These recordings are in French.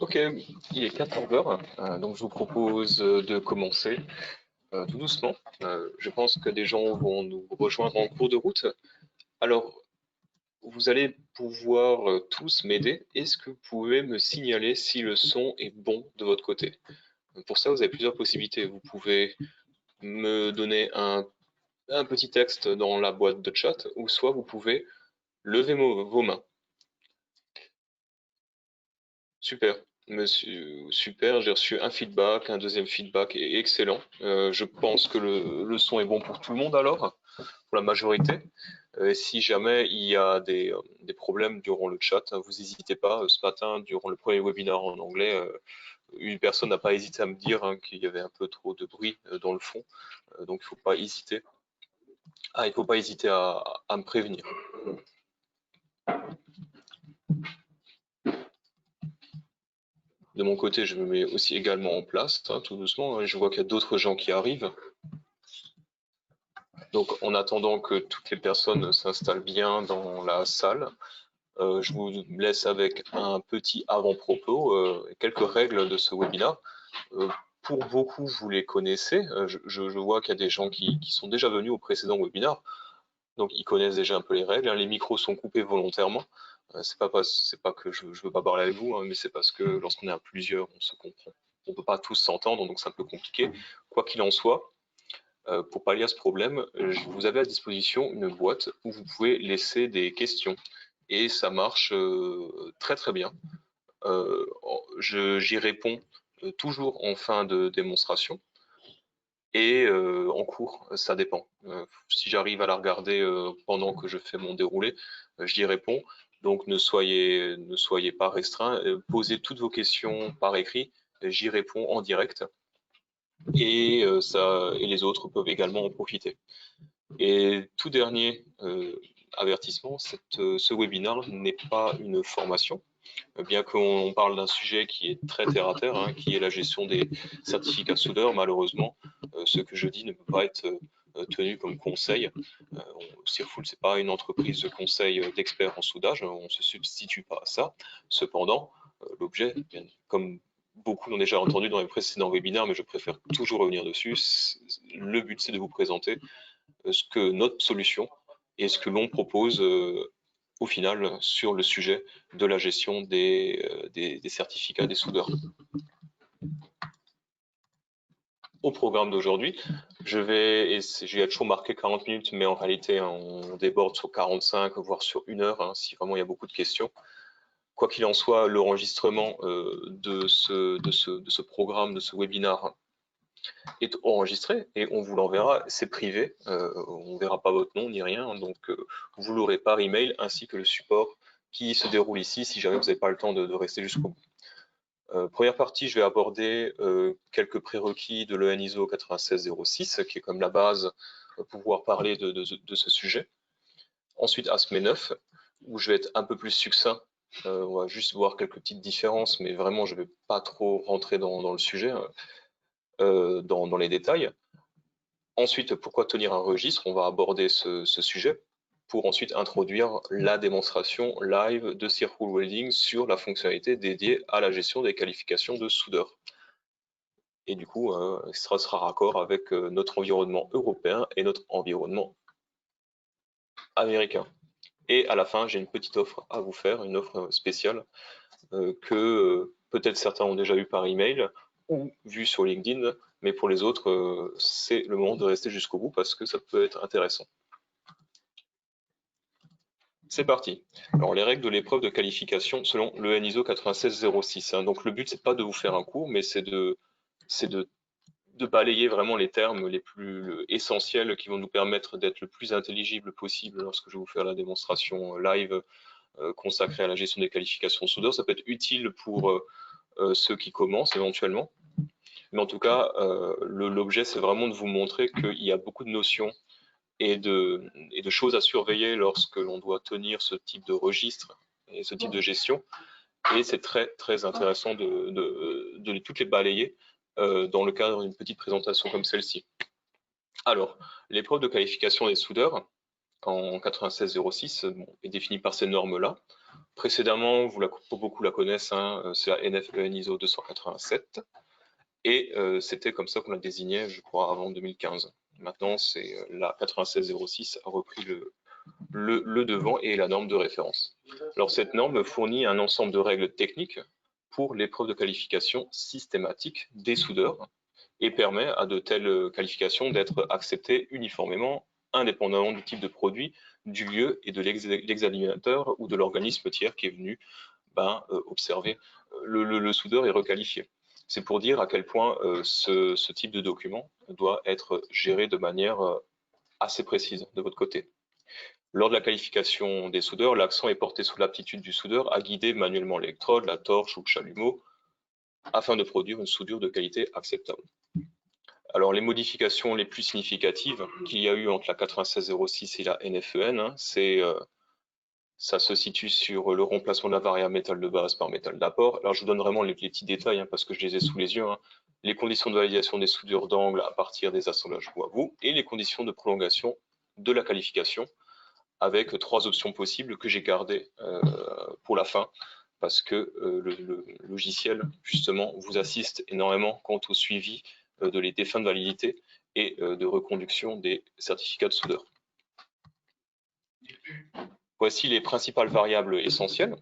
Ok, il est 14 heures, donc je vous propose de commencer tout doucement. Je pense que des gens vont nous rejoindre en cours de route. Alors, vous allez pouvoir tous m'aider. Est-ce que vous pouvez me signaler si le son est bon de votre côté? Pour ça, vous avez plusieurs possibilités. Vous pouvez me donner un petit texte dans la boîte de chat, ou soit vous pouvez lever vos mains. Super, monsieur, super, j'ai reçu un feedback, un deuxième feedback est excellent. Je pense que le son est bon pour tout le monde alors, pour la majorité. Si jamais il y a des problèmes durant le chat, hein, vous n'hésitez pas. Ce matin, durant le premier webinaire en anglais, une personne n'a pas hésité à me dire hein, qu'il y avait un peu trop de bruit dans le fond. Donc il ne faut pas hésiter. Ah, il faut pas hésiter à me prévenir. De mon côté, je me mets aussi également en place, hein, tout doucement. Hein, je vois qu'il y a d'autres gens qui arrivent. Donc, en attendant que toutes les personnes s'installent bien dans la salle, je vous laisse avec un petit avant-propos, quelques règles de ce webinaire. Pour beaucoup, vous les connaissez. Je vois qu'il y a des gens qui sont déjà venus au précédent webinaire, donc ils connaissent déjà un peu les règles. Hein. Les micros sont coupés volontairement. C'est pas que je veux pas parler avec vous, hein, mais c'est parce que lorsqu'on est à plusieurs, on se comprend. On peut pas tous s'entendre, donc c'est un peu compliqué. Quoi qu'il en soit, pour pallier à ce problème, vous avez à disposition une boîte où vous pouvez laisser des questions et ça marche très très bien. J'y réponds toujours en fin de démonstration et en cours, ça dépend. Si j'arrive à la regarder pendant que je fais mon déroulé, j'y réponds. Donc ne soyez pas restreints. Posez toutes vos questions par écrit. J'y réponds en direct et les autres peuvent également en profiter. Et tout dernier avertissement, ce webinaire n'est pas une formation, bien qu'on parle d'un sujet qui est très terre à terre, hein, qui est la gestion des certificats soudeurs. Malheureusement, ce que je dis ne peut pas être tenu comme conseil. Sirful, c'est pas une entreprise de conseil d'experts en soudage, on se substitue pas à ça. Cependant, l'objet, comme beaucoup l'ont déjà entendu dans les précédents webinaires, mais je préfère toujours revenir dessus, le but c'est de vous présenter ce que notre solution et ce que l'on propose au final sur le sujet de la gestion des certificats des soudeurs. Au programme d'aujourd'hui, j'ai toujours marqué 40 minutes, mais en réalité, on déborde sur 45, voire sur 1 heure, hein, si vraiment il y a beaucoup de questions. Quoi qu'il en soit, l'enregistrement de ce programme, de ce webinaire, est enregistré et on vous l'enverra. C'est privé, on ne verra pas votre nom ni rien, donc vous l'aurez par email ainsi que le support qui se déroule ici si jamais vous n'avez pas le temps de rester jusqu'au bout. Première partie, je vais aborder quelques prérequis de l'EN ISO 9606 qui est comme la base pour pouvoir parler de ce sujet. Ensuite, ASME 9 où je vais être un peu plus succinct. On va juste voir quelques petites différences, mais vraiment je ne vais pas trop rentrer dans le sujet. Dans les détails. Ensuite, pourquoi tenir un registre? On va aborder ce sujet pour ensuite introduire la démonstration live de Sirful Welding sur la fonctionnalité dédiée à la gestion des qualifications de soudeur. Et du coup, ça sera raccord avec notre environnement européen et notre environnement américain. Et à la fin, j'ai une petite offre à vous faire, une offre spéciale que peut-être certains ont déjà eu par email ou vu sur LinkedIn, mais pour les autres, c'est le moment de rester jusqu'au bout parce que ça peut être intéressant. C'est parti. Alors les règles de l'épreuve de qualification selon l'EN ISO 9606. Hein. Donc le but c'est pas de vous faire un cours, mais c'est de balayer vraiment les termes les plus essentiels qui vont nous permettre d'être le plus intelligible possible lorsque je vais vous faire la démonstration live consacrée à la gestion des qualifications soudeurs. Ça peut être utile pour ceux qui commencent éventuellement. Mais en tout cas, l'objet, c'est vraiment de vous montrer qu'il y a beaucoup de notions et de choses à surveiller lorsque l'on doit tenir ce type de registre et ce type de gestion. Et c'est très, très intéressant de toutes les balayer dans le cadre d'une petite présentation comme celle-ci. Alors, l'épreuve de qualification des soudeurs en 9606 est définie par ces normes-là. Précédemment, beaucoup la connaissent, hein, c'est la NFEN ISO 287. Et c'était comme ça qu'on la désignait, je crois, avant 2015. Maintenant, c'est la 9606 a repris le devant et la norme de référence. Alors, cette norme fournit un ensemble de règles techniques pour l'épreuve de qualification systématique des soudeurs et permet à de telles qualifications d'être acceptées uniformément, indépendamment du type de produit, du lieu et de l'examinateur ou de l'organisme tiers qui est venu observer le soudeur est requalifié. C'est pour dire à quel point ce type de document doit être géré de manière assez précise de votre côté. Lors de la qualification des soudeurs, l'accent est porté sur l'aptitude du soudeur à guider manuellement l'électrode, la torche ou le chalumeau afin de produire une soudure de qualité acceptable. Alors, les modifications les plus significatives qu'il y a eu entre la 9606 et la NFEN, hein, ça se situe sur le remplacement de la variable métal de base par métal d'apport. Alors, je vous donne vraiment les petits détails hein, parce que je les ai sous les yeux. Hein. Les conditions de validation des soudures d'angle à partir des assemblages bois à bout et les conditions de prolongation de la qualification avec 3 options possibles que j'ai gardées pour la fin parce que le logiciel, justement, vous assiste énormément quant au suivi des fins de validité et de reconduction des certificats de soudeur. Voici les principales variables essentielles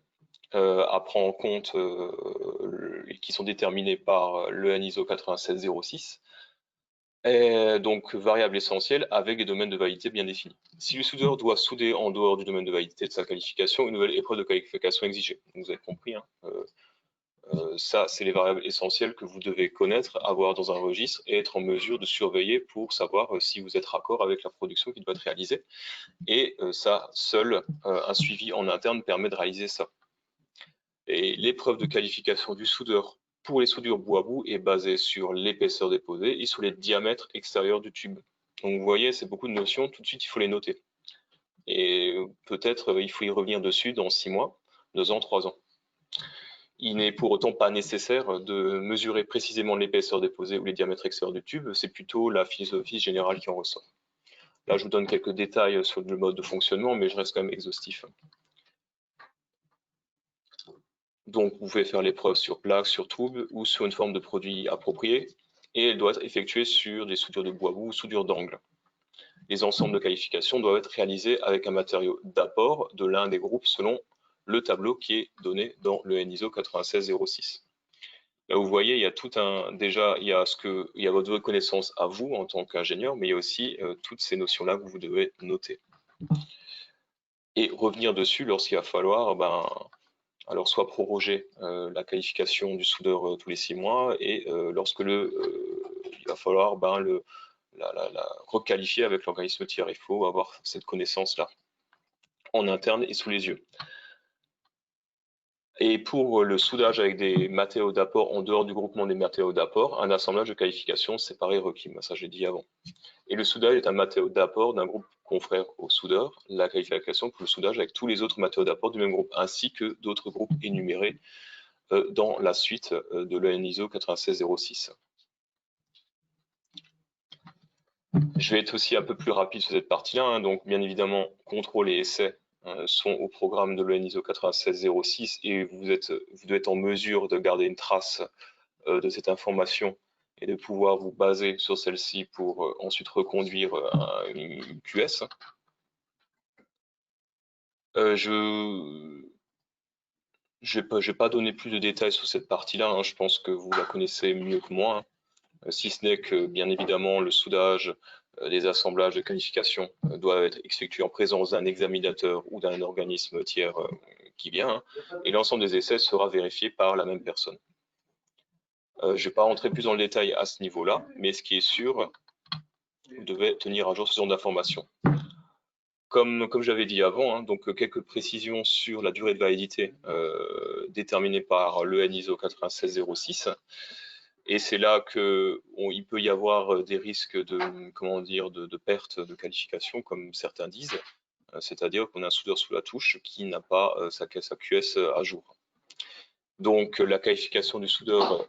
à prendre en compte et qui sont déterminées par l'EN ISO 9606. Donc, variables essentielles avec des domaines de validité bien définis. Si le soudeur doit souder en dehors du domaine de validité de sa qualification, une nouvelle épreuve de qualification exigée. Donc, vous avez compris, hein, ça, c'est les variables essentielles que vous devez connaître, avoir dans un registre et être en mesure de surveiller pour savoir si vous êtes raccord avec la production qui doit être réalisée. Et ça, seul un suivi en interne permet de réaliser ça. Et l'épreuve de qualification du soudeur pour les soudures bois à bout est basée sur l'épaisseur déposée et sur les diamètres extérieurs du tube. Donc vous voyez, c'est beaucoup de notions, tout de suite il faut les noter. Et peut-être il faut y revenir dessus dans 6 mois, 2 ans, 3 ans. Il n'est pour autant pas nécessaire de mesurer précisément l'épaisseur déposée ou les diamètres extérieurs du tube, c'est plutôt la philosophie générale qui en ressort. Là, je vous donne quelques détails sur le mode de fonctionnement, mais je reste quand même exhaustif. Donc, vous pouvez faire l'épreuve sur plaque, sur tube ou sur une forme de produit approprié, et elle doit être effectuée sur des soudures de bois à bout ou soudures d'angle. Les ensembles de qualification doivent être réalisés avec un matériau d'apport de l'un des groupes selon le tableau qui est donné dans le NISO 9606. Là, vous voyez, il y a tout un, déjà, il y a votre connaissance à vous en tant qu'ingénieur, mais il y a aussi toutes ces notions-là que vous devez noter. Et revenir dessus lorsqu'il va falloir, alors soit proroger la qualification du soudeur tous les 6 mois, et lorsque il va falloir la requalifier avec l'organisme tiers. Il faut avoir cette connaissance-là en interne et sous les yeux. Et pour le soudage avec des matériaux d'apport en dehors du groupement des matériaux d'apport, un assemblage de qualification séparé requis. Ça, j'ai dit avant. Et le soudage est un matériau d'apport d'un groupe confrère au soudeur. La qualification pour le soudage avec tous les autres matériaux d'apport du même groupe, ainsi que d'autres groupes énumérés dans la suite de l'EN ISO 9606. Je vais être aussi un peu plus rapide sur cette partie-là. Hein. Donc, bien évidemment, contrôle et essai sont au programme de l'EN ISO 9606 et vous devez être en mesure de garder une trace de cette information et de pouvoir vous baser sur celle-ci pour ensuite reconduire une QS. Je ne vais pas donner plus de détails sur cette partie-là. Hein. Je pense que vous la connaissez mieux que moi. Hein. Si ce n'est que, bien évidemment, le soudage des assemblages de qualification doivent être effectués en présence d'un examinateur ou d'un organisme tiers qui vient, hein, et l'ensemble des essais sera vérifié par la même personne. Je ne vais pas rentrer plus dans le détail à ce niveau-là, mais ce qui est sûr, vous devez tenir à jour ce genre d'informations. Comme j'avais dit avant, hein, donc quelques précisions sur la durée de validité déterminée par l'EN ISO 9606. Et c'est là qu'il peut y avoir des risques de perte de qualification, comme certains disent, c'est-à-dire qu'on a un soudeur sous la touche qui n'a pas sa QS à jour. Donc la qualification du soudeur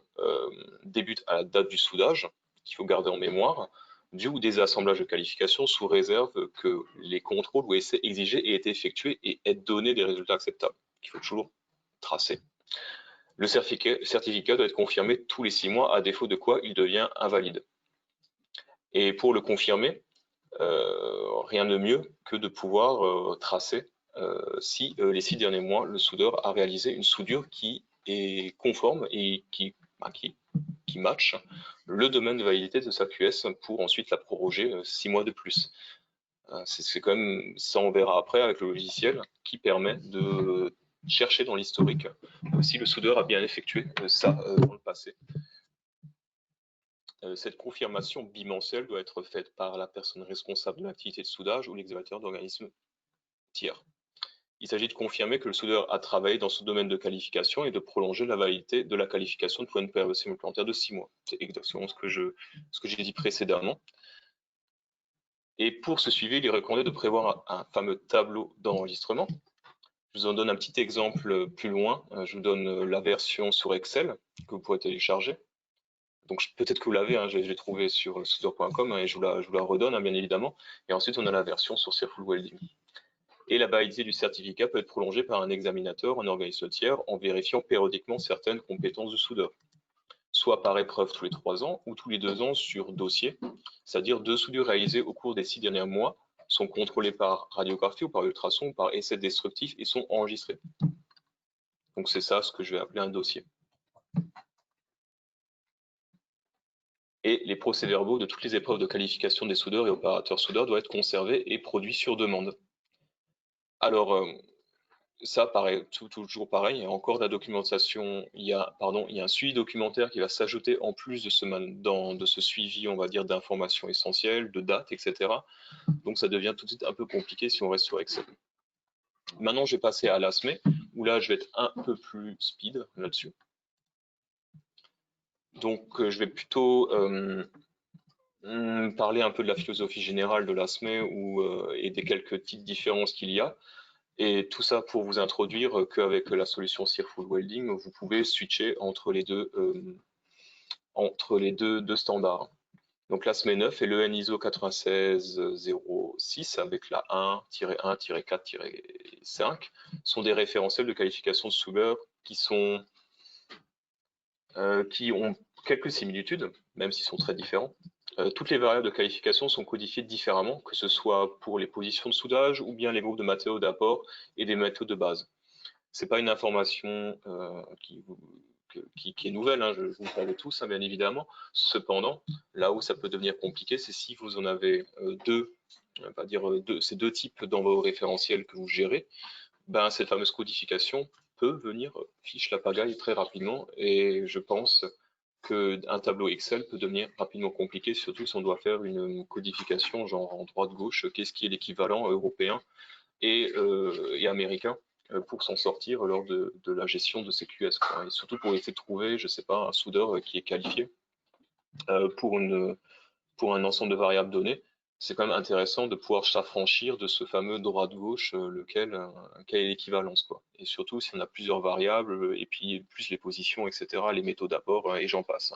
débute à la date du soudage, qu'il faut garder en mémoire, du ou des assemblages de qualification sous réserve que les contrôles ou essais exigés aient été effectués et aient donné des résultats acceptables. qu'il faut toujours tracer. Le certificat doit être confirmé tous les 6 mois, à défaut de quoi il devient invalide. Et pour le confirmer, rien de mieux que de pouvoir tracer si les 6 derniers mois, le soudeur a réalisé une soudure qui est conforme et qui match le domaine de validité de sa QS pour ensuite la proroger 6 mois de plus. C'est quand même, ça on verra après avec le logiciel, qui permet de chercher dans l'historique si le soudeur a bien effectué ça dans le passé. Cette confirmation bimensuelle doit être faite par la personne responsable de l'activité de soudage ou l'exécuteur d'organismes tiers. Il s'agit de confirmer que le soudeur a travaillé dans ce domaine de qualification et de prolonger la validité de la qualification pour une période supplémentaire de 6 mois. C'est exactement ce que j'ai dit précédemment. Et pour ce suivi, il est recommandé de prévoir un fameux tableau d'enregistrement. Je vous en donne un petit exemple plus loin. Je vous donne la version sur Excel que vous pourrez télécharger. Donc peut-être que vous l'avez, je l'ai trouvé sur soudeur.com et je vous la redonne, bien évidemment. Et ensuite, on a la version sur Cirful Welding. Et la validité du certificat peut être prolongée par un examinateur, un organisme tiers, en vérifiant périodiquement certaines compétences du soudeur, soit par épreuve tous les 3 ans ou tous les 2 ans sur dossier, c'est-à-dire 2 soudures réalisées au cours des 6 derniers mois sont contrôlées par radiographie ou par ultrason ou par essai destructif et sont enregistrées. Donc c'est ça ce que je vais appeler un dossier. Et les procès-verbaux de toutes les épreuves de qualification des soudeurs et opérateurs soudeurs doivent être conservés et produits sur demande. Alors, ça, pareil, toujours pareil, il y a encore de la documentation, il y a un suivi documentaire qui va s'ajouter en plus de ce suivi, on va dire, d'informations essentielles, de dates, etc. Donc ça devient tout de suite un peu compliqué si on reste sur Excel. Maintenant, je vais passer à l'ASME, où là, je vais être un peu plus speed là-dessus. Donc, je vais plutôt parler un peu de la philosophie générale de l'ASME et des quelques petites différences qu'il y a. Et tout ça pour vous introduire qu'avec la solution Cirful Welding, vous pouvez switcher entre les deux standards. Donc l'ASME 9 et le NISO 9606 avec la 1-1-4-5 sont des référentiels de qualification de soudeur qui ont quelques similitudes, même s'ils sont très différents. Toutes les variables de qualification sont codifiées différemment, que ce soit pour les positions de soudage ou bien les groupes de matériaux d'apport et des méthodes de base. C'est pas une information qui est nouvelle, vous le savez tous, bien évidemment. Cependant, là où ça peut devenir compliqué, c'est si vous en avez ces deux types dans vos référentiels que vous gérez, cette fameuse codification peut venir fiche la pagaille très rapidement et je pense qu'un tableau Excel peut devenir rapidement compliqué, surtout si on doit faire une codification genre en droite-gauche, qu'est-ce qui est l'équivalent européen et américain pour s'en sortir lors de la gestion de ces QS. Et surtout pour essayer de trouver, je sais pas, un soudeur qui est qualifié pour un ensemble de variables données. C'est quand même intéressant de pouvoir s'affranchir de ce fameux droite-gauche, quelle est l'équivalence, quoi. Et surtout si on a plusieurs variables, et puis plus les positions, etc., les métaux d'apport, et j'en passe.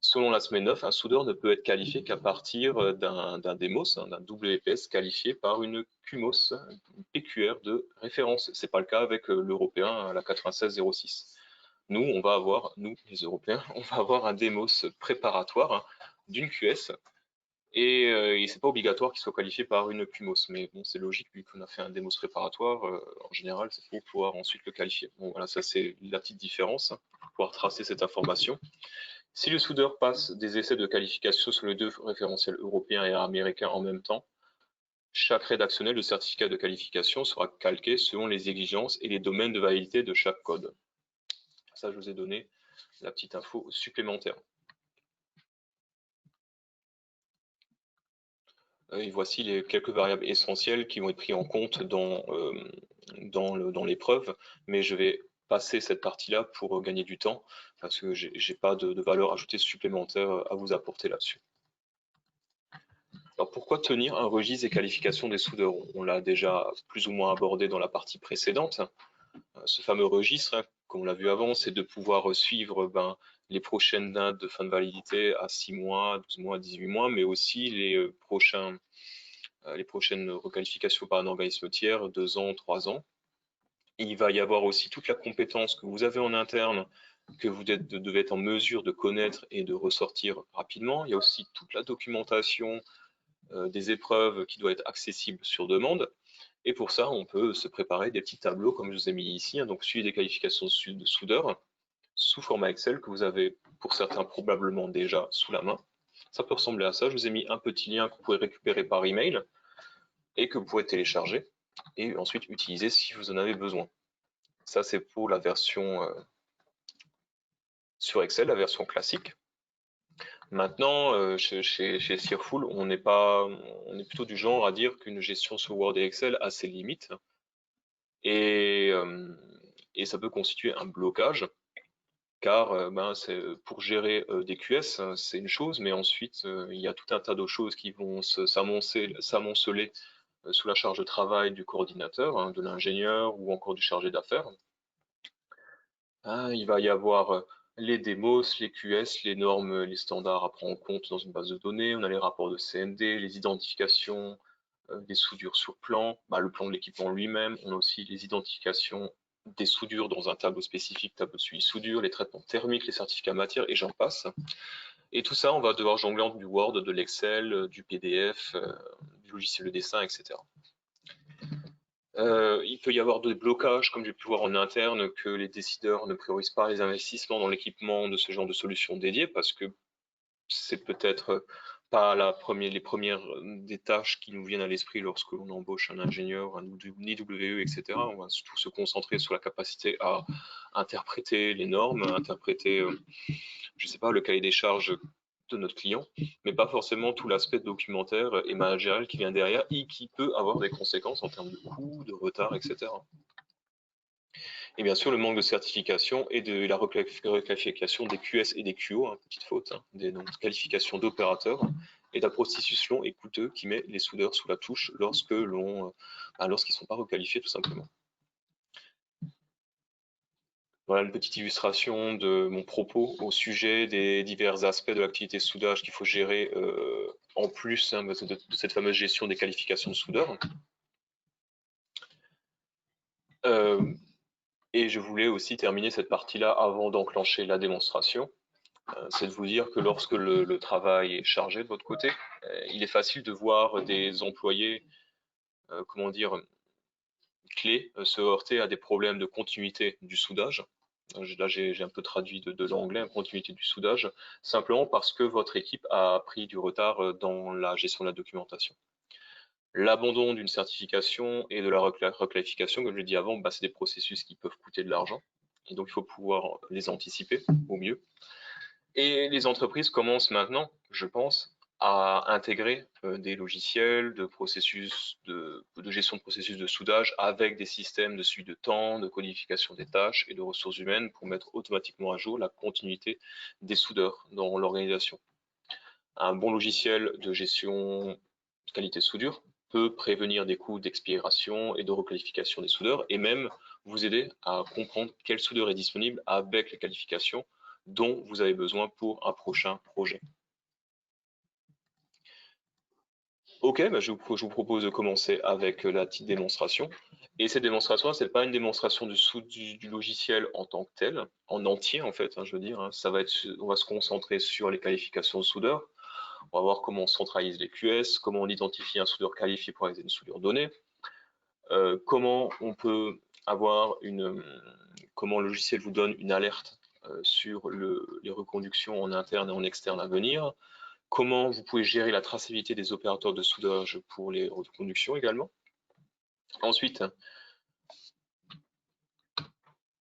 Selon la semaine 9, un soudeur ne peut être qualifié qu'à partir d'un DEMOS, d'un WPS qualifié par une QMOS, une PQR de référence. C'est pas le cas avec l'européen, la 9606. Nous, les Européens, on va avoir un DEMOS préparatoire d'une QS et c'est pas obligatoire qu'il soit qualifié par une QMOS, mais bon, c'est logique vu qu'on a fait un DEMOS préparatoire, en général, c'est pour pouvoir ensuite le qualifier. Bon, voilà, ça c'est la petite différence, pour pouvoir tracer cette information. Si le soudeur passe des essais de qualification sur les deux référentiels européens et américains en même temps, chaque rédactionnel de certificat de qualification sera calqué selon les exigences et les domaines de validité de chaque code. Ça, je vous ai donné la petite info supplémentaire. Et voici les quelques variables essentielles qui vont être prises en compte dans l'épreuve, mais je vais passer cette partie-là pour gagner du temps, parce que j'ai pas de valeur ajoutée supplémentaire à vous apporter là-dessus. Alors pourquoi tenir un registre des qualifications des soudeurs? On l'a déjà plus ou moins abordé dans la partie précédente. Ce fameux registre, comme on l'a vu avant, c'est de pouvoir suivre les prochaines dates de fin de validité à 6 mois, 12 mois, 18 mois, mais aussi les prochaines requalifications par un organisme tiers, 2 ans, 3 ans. Il va y avoir aussi toute la compétence que vous avez en interne, que vous devez être en mesure de connaître et de ressortir rapidement. Il y a aussi toute la documentation des épreuves qui doit être accessible sur demande. Et pour ça, on peut se préparer des petits tableaux, comme je vous ai mis ici, hein, donc suivi des qualifications de soudeur, sous format Excel, que vous avez pour certains probablement déjà sous la main. Ça peut ressembler à ça. Je vous ai mis un petit lien que vous pouvez récupérer par email et que vous pouvez télécharger et ensuite utiliser si vous en avez besoin. Ça, c'est pour la version sur Excel, la version classique. Maintenant, chez Searful, on est plutôt du genre à dire qu'une gestion sur Word et Excel a ses limites et, ça peut constituer un blocage car pour gérer des QS, c'est une chose, mais ensuite il y a tout un tas d'autres choses qui vont s'amonceler sous la charge de travail du coordinateur, hein, de l'ingénieur ou encore du chargé d'affaires. Il va y avoir les démos, les QS, les normes, les standards à prendre en compte dans une base de données. On a les rapports de CND, les identifications des soudures sur plan, le plan de l'équipement lui-même. On a aussi les identifications des soudures dans un tableau spécifique, tableau de suivi soudure, les traitements thermiques, les certificats matière, et j'en passe. Et tout ça, on va devoir jongler entre du Word, de l'Excel, du PDF, du logiciel de dessin, etc. Il peut y avoir des blocages, comme j'ai pu voir en interne, que les décideurs ne priorisent pas les investissements dans l'équipement de ce genre de solutions dédiées, parce que c'est peut-être pas les premières des tâches qui nous viennent à l'esprit lorsque l'on embauche un ingénieur, un IWE, etc. On va surtout se concentrer sur la capacité à interpréter les normes, à interpréter, je sais pas, le cahier des charges de notre client, mais pas forcément tout l'aspect documentaire et managérial qui vient derrière et qui peut avoir des conséquences en termes de coûts, de retard, etc. Et bien sûr, le manque de certification et de la requalification des QS et des QO, hein, petite faute, hein, des qualifications d'opérateurs, et d'un processus long et coûteux qui met les soudeurs sous la touche lorsqu'ils ne sont pas requalifiés tout simplement. Voilà une petite illustration de mon propos au sujet des divers aspects de l'activité de soudage qu'il faut gérer en plus hein, de cette fameuse gestion des qualifications de soudeurs. Et je voulais aussi terminer cette partie-là avant d'enclencher la démonstration. C'est de vous dire que lorsque le travail est chargé de votre côté, il est facile de voir des employés, comment dire, clés se heurter à des problèmes de continuité du soudage. Là, j'ai un peu traduit de l'anglais, continuité du soudage, simplement parce que votre équipe a pris du retard dans la gestion de la documentation. L'abandon d'une certification et de la reclarification, comme je l'ai dit avant, c'est des processus qui peuvent coûter de l'argent. Et donc, il faut pouvoir les anticiper au mieux. Et les entreprises commencent maintenant, je pense, à intégrer des logiciels de processus de gestion de processus de soudage avec des systèmes de suivi de temps, de codification des tâches et de ressources humaines pour mettre automatiquement à jour la continuité des soudeurs dans l'organisation. Un bon logiciel de gestion de qualité de soudure peut prévenir des coûts d'expiration et de requalification des soudeurs et même vous aider à comprendre quel soudeur est disponible avec les qualifications dont vous avez besoin pour un prochain projet. Ok, je vous propose de commencer avec la petite démonstration. Et cette démonstration, c'est pas une démonstration du logiciel en tant que tel, en entier en fait, hein, je veux dire. Hein. On va se concentrer sur les qualifications de soudeur. On va voir comment on centralise les QS, comment on identifie un soudeur qualifié pour réaliser une soudure donnée, comment on peut avoir comment le logiciel vous donne une alerte sur les reconductions en interne et en externe à venir, comment vous pouvez gérer la traçabilité des opérateurs de soudage pour les reconductions également. Ensuite,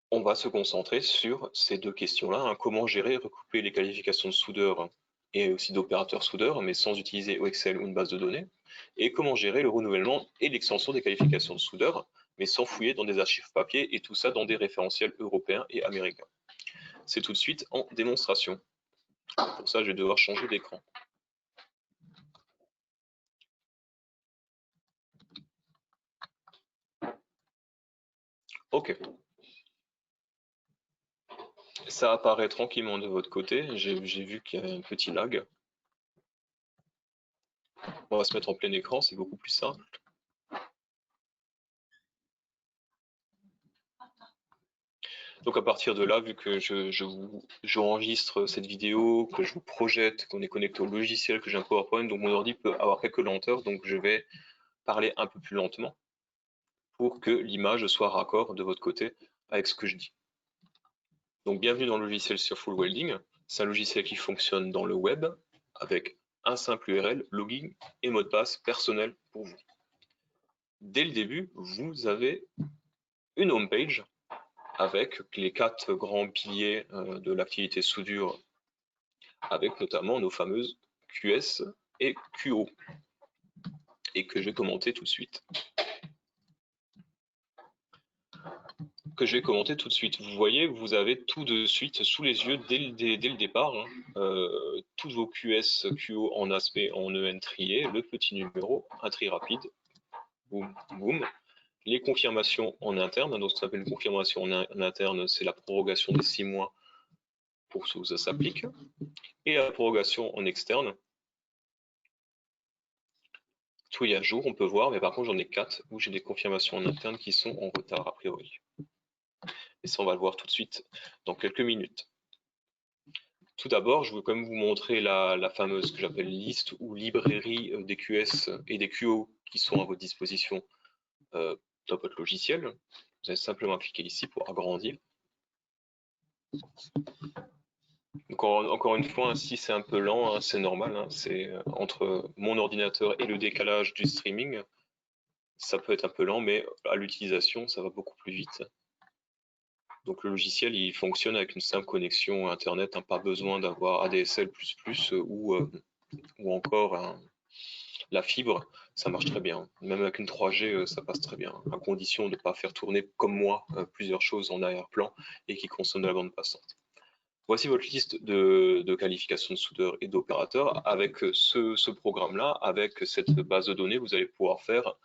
on va se concentrer sur ces deux questions-là, hein, comment gérer et recouper les qualifications de soudeur et aussi d'opérateurs soudeurs, mais sans utiliser Excel ou une base de données, et comment gérer le renouvellement et l'extension des qualifications de soudeur, mais sans fouiller dans des archives papier, et tout ça dans des référentiels européens et américains. C'est tout de suite en démonstration. Pour ça, je vais devoir changer d'écran. Ok. Ça apparaît tranquillement de votre côté. J'ai vu qu'il y avait un petit lag. On va se mettre en plein écran, c'est beaucoup plus simple. Donc à partir de là, vu que j'enregistre cette vidéo, que je vous projette, qu'on est connecté au logiciel, que j'ai un PowerPoint, donc mon ordi peut avoir quelques lenteurs, donc je vais parler un peu plus lentement pour que l'image soit raccord de votre côté avec ce que je dis. Donc bienvenue dans le logiciel Surful Welding. C'est un logiciel qui fonctionne dans le web avec un simple URL, login et mot de passe personnel pour vous. Dès le début, vous avez une home page avec les 4 grands piliers de l'activité soudure, avec notamment nos fameuses QS et QO, et que je vais commenter tout de suite. Vous voyez, vous avez tout de suite sous les yeux dès le départ, tous vos QS, QO en aspect en EN trié, le petit numéro, un tri rapide, boum, boum. Les confirmations en interne, donc ce qu'on appelle une confirmation en interne, c'est la prorogation des 6 mois pour ce que ça s'applique. Et la prorogation en externe, tout est à jour, on peut voir, mais par contre j'en ai 4 où j'ai des confirmations en interne qui sont en retard a priori. Et ça on va le voir tout de suite dans quelques minutes. Tout d'abord, je veux quand même vous montrer la fameuse que j'appelle liste ou librairie des QS et des QO qui sont à votre disposition dans votre logiciel. Vous allez simplement cliquer ici pour agrandir. Donc, encore une fois, si c'est un peu lent, hein, c'est normal. Hein, c'est entre mon ordinateur et le décalage du streaming, ça peut être un peu lent, mais à l'utilisation, ça va beaucoup plus vite. Donc le logiciel, il fonctionne avec une simple connexion Internet, hein, pas besoin d'avoir ADSL++ ou encore la fibre, ça marche très bien. Même avec une 3G, ça passe très bien, à condition de ne pas faire tourner, comme moi, plusieurs choses en arrière-plan et qui consomment de la bande passante. Voici votre liste de qualifications de soudeurs et d'opérateurs. Avec ce programme-là, avec cette base de données, vous allez pouvoir faire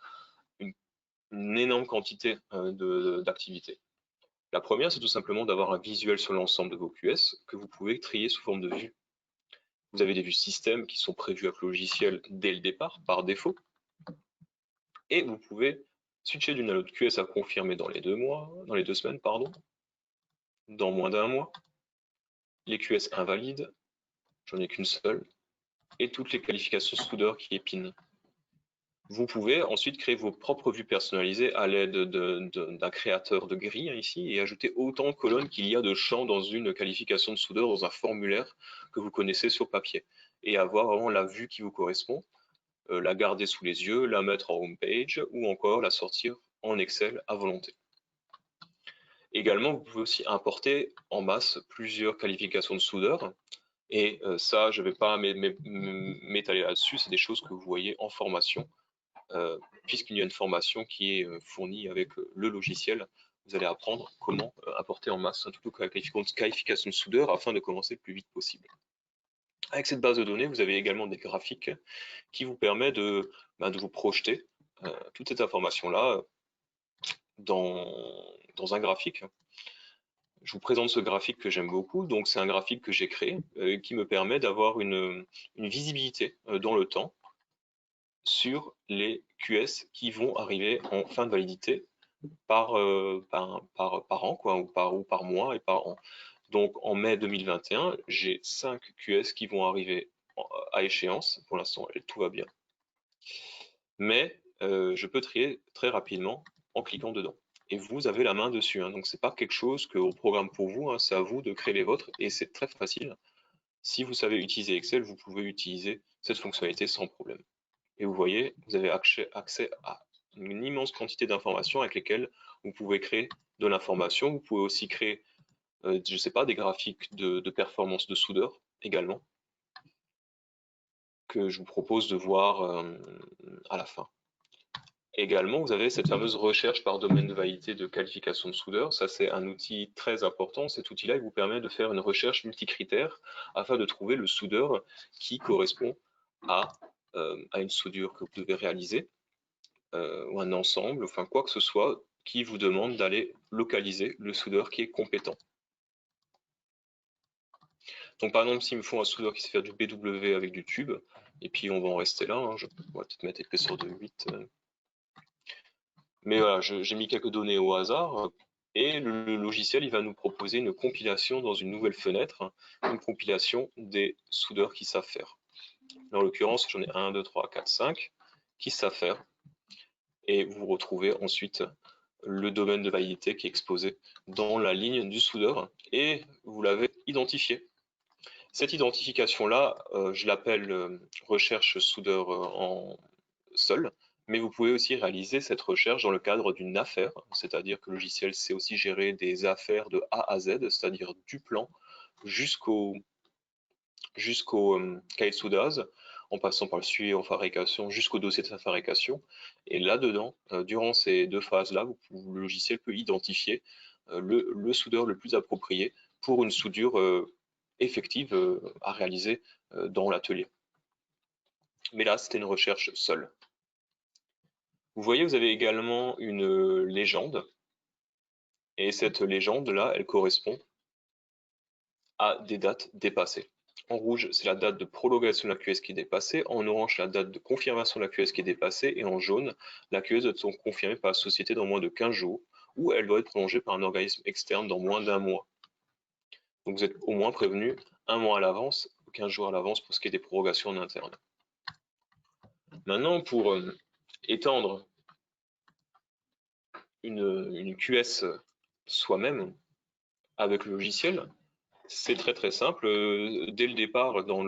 une énorme quantité d'activités. La première, c'est tout simplement d'avoir un visuel sur l'ensemble de vos QS que vous pouvez trier sous forme de vues. Vous avez des vues système qui sont prévues avec le logiciel dès le départ, par défaut. Et vous pouvez switcher d'une à l'autre QS à confirmer dans les 2 semaines, dans moins d'un mois. Les QS invalides, j'en ai qu'une seule, et toutes les qualifications soudeurs qui épinent. Vous pouvez ensuite créer vos propres vues personnalisées à l'aide d'un créateur de grille ici et ajouter autant de colonnes qu'il y a de champs dans une qualification de soudeur dans un formulaire que vous connaissez sur papier et avoir vraiment la vue qui vous correspond, la garder sous les yeux, la mettre en home page ou encore la sortir en Excel à volonté. Également, vous pouvez aussi importer en masse plusieurs qualifications de soudeur. Et ça, je ne vais pas m'étaler là-dessus, c'est des choses que vous voyez en formation. Puisqu'il y a une formation qui est fournie avec le logiciel, vous allez apprendre comment apporter en masse toutes les qualifications de soudeur afin de commencer le plus vite possible. Avec cette base de données, vous avez également des graphiques qui vous permettent de vous projeter toute cette information-là dans un graphique. Je vous présente ce graphique que j'aime beaucoup. Donc, c'est un graphique que j'ai créé qui me permet d'avoir une visibilité dans le temps sur les QS qui vont arriver en fin de validité par an, quoi, ou par mois et par an. Donc en mai 2021, j'ai 5 QS qui vont arriver à échéance. Pour l'instant, tout va bien. Mais je peux trier très rapidement en cliquant dedans. Et vous avez la main dessus. Hein. Donc c'est pas quelque chose qu'on programme pour vous, hein, c'est à vous de créer les vôtres et c'est très facile. Si vous savez utiliser Excel, vous pouvez utiliser cette fonctionnalité sans problème. Et vous voyez, vous avez accès à une immense quantité d'informations avec lesquelles vous pouvez créer de l'information. Vous pouvez aussi créer, je ne sais pas, des graphiques de performance de soudeur également, que je vous propose de voir à la fin. Également, vous avez cette fameuse recherche par domaine de validité de qualification de soudeur. Ça, c'est un outil très important. Cet outil-là, il vous permet de faire une recherche multicritère afin de trouver le soudeur qui correspond à une soudure que vous devez réaliser. Ou un ensemble, enfin quoi que ce soit, qui vous demande d'aller localiser le soudeur qui est compétent. Donc par exemple, s'il me faut un soudeur qui sait faire du BW avec du tube, et puis on va en rester là, hein, on va peut-être mettre épaisseur de 8. Mais voilà, j'ai mis quelques données au hasard. Et le logiciel, il va nous proposer une compilation dans une nouvelle fenêtre, une compilation des soudeurs qui savent faire. En l'occurrence, j'en ai 1, 2, 3, 4, 5 qui savent faire. Et vous retrouvez ensuite le domaine de validité qui est exposé dans la ligne du soudeur et vous l'avez identifié. Cette identification-là, je l'appelle recherche soudeur en seul, mais vous pouvez aussi réaliser cette recherche dans le cadre d'une affaire, c'est-à-dire que le logiciel sait aussi gérer des affaires de A à Z, c'est-à-dire du plan jusqu'au cahier de soudage, en passant par le suivi en fabrication jusqu'au dossier de sa fabrication. Et là-dedans, durant ces deux phases-là, le logiciel peut identifier le soudeur le plus approprié pour une soudure effective à réaliser dans l'atelier. Mais là, c'était une recherche seule. Vous voyez, vous avez également une légende. Et cette légende-là, elle correspond à des dates dépassées. En rouge, c'est la date de prolongation de la QS qui est dépassée. En orange, la date de confirmation de la QS qui est dépassée. Et en jaune, la QS doit être confirmée par la société dans moins de 15 jours ou elle doit être prolongée par un organisme externe dans moins d'1 mois. Donc vous êtes au moins prévenu 1 mois à l'avance, 15 jours à l'avance pour ce qui est des prorogations en interne. Maintenant, pour étendre une QS soi-même avec le logiciel, c'est très simple. Dès le départ, dans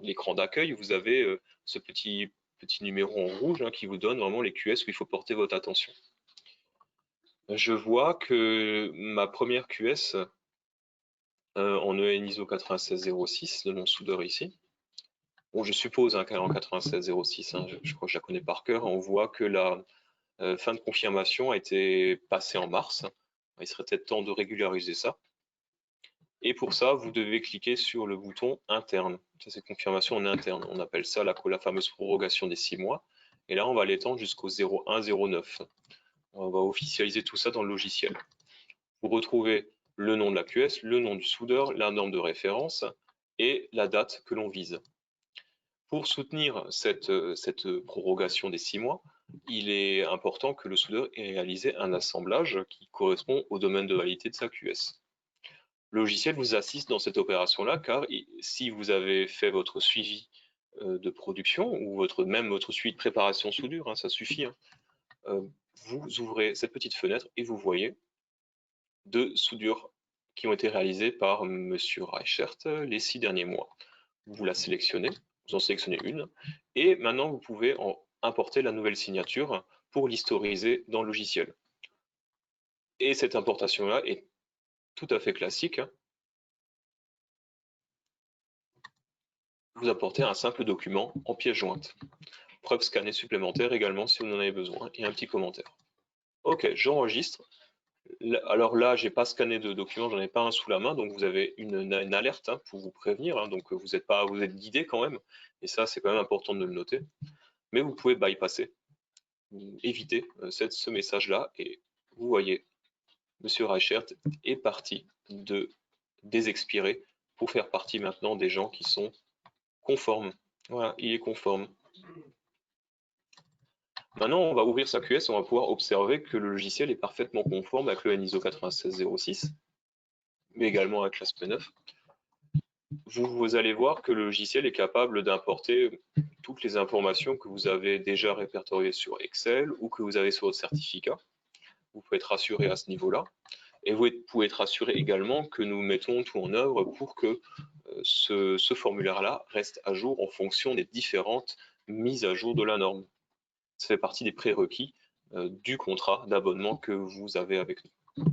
l'écran d'accueil, vous avez ce petit numéro en rouge qui vous donne vraiment les QS où il faut porter votre attention. Je vois que ma première QS en EN ISO 9606 de mon soudeur ici, bon, je suppose qu'elle est en 9606, je crois que je la connais par cœur, on voit que la fin de confirmation a été passée en mars. Il serait peut-être temps de régulariser ça. Et pour ça, vous devez cliquer sur le bouton interne. Ça, c'est confirmation en interne. On appelle ça la fameuse prorogation des 6 mois. Et là, on va l'étendre jusqu'au 0109. On va officialiser tout ça dans le logiciel. Vous retrouvez le nom de la QS, le nom du soudeur, la norme de référence et la date que l'on vise. Pour soutenir cette prorogation des 6 mois, il est important que le soudeur ait réalisé un assemblage qui correspond au domaine de validité de sa QS. Le logiciel vous assiste dans cette opération-là, car si vous avez fait votre suivi de production ou même votre suivi de préparation soudure, ça suffit, vous ouvrez cette petite fenêtre et vous voyez deux soudures qui ont été réalisées par Monsieur Reichert les 6 derniers mois. Vous la sélectionnez, vous en sélectionnez une, et maintenant vous pouvez importer la nouvelle signature pour l'historiser dans le logiciel. Et cette importation-là est tout à fait classique. Vous apportez un simple document en pièce jointe. Preuve scannée supplémentaire également si vous en avez besoin et un petit commentaire. Ok, j'enregistre. Alors là, j'ai pas scanné de document, j'en ai pas un sous la main, donc vous avez une alerte pour vous prévenir. Donc vous êtes guidé quand même, et ça c'est quand même important de le noter. Mais vous pouvez bypasser, éviter ce message-là, et vous voyez, Monsieur Reichert est parti de désexpirer pour faire partie maintenant des gens qui sont conformes. Voilà, il est conforme. Maintenant, on va ouvrir sa QS, on va pouvoir observer que le logiciel est parfaitement conforme avec le ISO 9606, mais également avec l'ASP9. Vous allez voir que le logiciel est capable d'importer toutes les informations que vous avez déjà répertoriées sur Excel ou que vous avez sur votre certificat. Vous pouvez être rassuré à ce niveau-là. Et vous pouvez être rassuré également que nous mettons tout en œuvre pour que ce formulaire-là reste à jour en fonction des différentes mises à jour de la norme. Ça fait partie des prérequis du contrat d'abonnement que vous avez avec nous.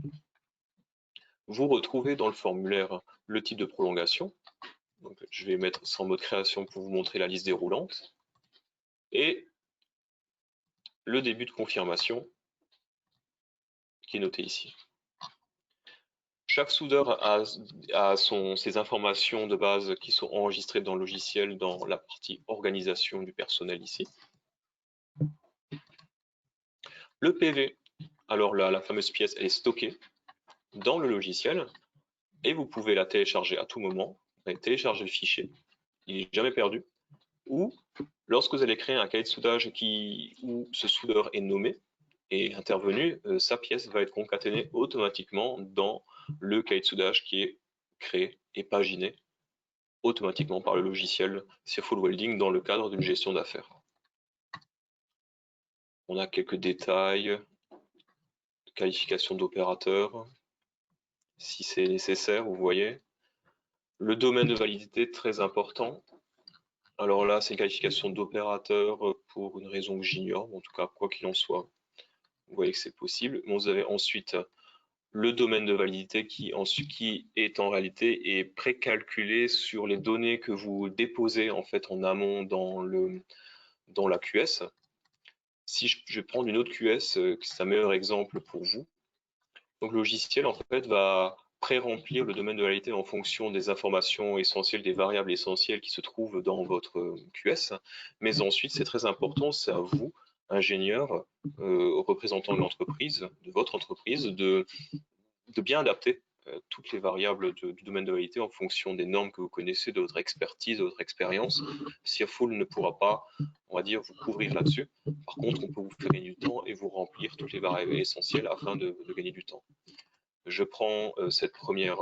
Vous retrouvez dans le formulaire le type de prolongation. Donc, je vais mettre sans mode création pour vous montrer la liste déroulante. Et le début de confirmation qui est noté ici. Chaque soudeur a ses informations de base qui sont enregistrées dans le logiciel dans la partie organisation du personnel ici. Le PV, alors là, la fameuse pièce, elle est stockée dans le logiciel et vous pouvez la télécharger à tout moment. Vous allez télécharger le fichier, il n'est jamais perdu. Ou lorsque vous allez créer un cahier de soudage où ce soudeur est nommé, est intervenue, sa pièce va être concaténée automatiquement dans le cahier de soudage qui est créé et paginé automatiquement par le logiciel Searful Welding dans le cadre d'une gestion d'affaires. On a quelques détails, qualification d'opérateur, si c'est nécessaire, vous voyez. Le domaine de validité, très important. Alors là, c'est une qualification d'opérateur pour une raison que j'ignore, en tout cas, quoi qu'il en soit, vous voyez que c'est possible. Vous avez ensuite le domaine de validité qui est en réalité est précalculé sur les données que vous déposez en fait en amont dans la QS. Si je vais prendre une autre QS, c'est un meilleur exemple pour vous. Donc le logiciel en fait va pré-remplir le domaine de validité en fonction des informations essentielles, des variables essentielles qui se trouvent dans votre QS. Mais ensuite, c'est très important, c'est à vous, ingénieur, représentant de l'entreprise, de votre entreprise, de bien adapter toutes les variables du domaine de validité en fonction des normes que vous connaissez, de votre expertise, de votre expérience. Searful ne pourra pas, on va dire, vous couvrir là-dessus. Par contre, on peut vous faire gagner du temps et vous remplir toutes les variables essentielles afin de gagner du temps. Je prends cette première